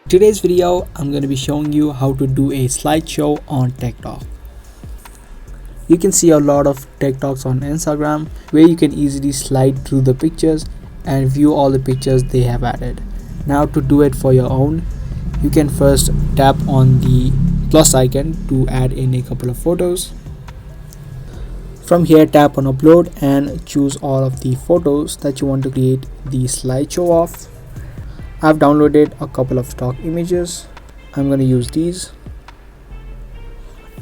Today's video, I'm going to be showing you how to do a slideshow on TikTok. You can see a lot of TikToks on Instagram where you can easily slide through the pictures and view all the pictures they have added. Now to do it for your own, you can first tap on the plus icon to add in a couple of photos. From here, tap on upload and choose all of the photos that you want to create the slideshow of. I've downloaded a couple of stock images. I'm going to use these.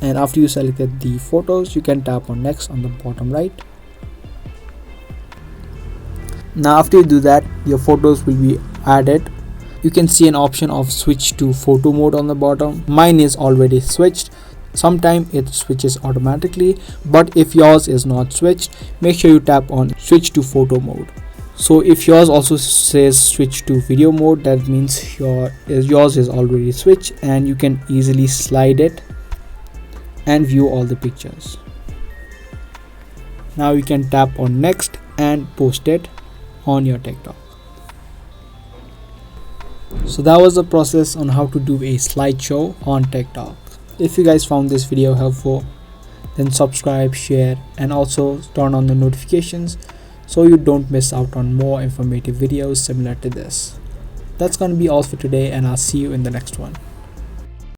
And after you selected the photos, you can tap on next on the bottom right. Now after you do that, your photos will be added. You can see an option of switch to photo mode on the bottom. Mine is already switched. Sometimes it switches automatically, but if yours is not switched, make sure you tap on switch to photo mode. So if yours also says switch to video mode, that means yours is already switched and you can easily slide it and view all the pictures. Now you can tap on next and post it on your TikTok. So that was the process on how to do a slideshow on TikTok. If you guys found this video helpful, then subscribe, share, and also turn on the notifications so you don't miss out on more informative videos similar to this. That's gonna be all for today, and I'll see you in the next one.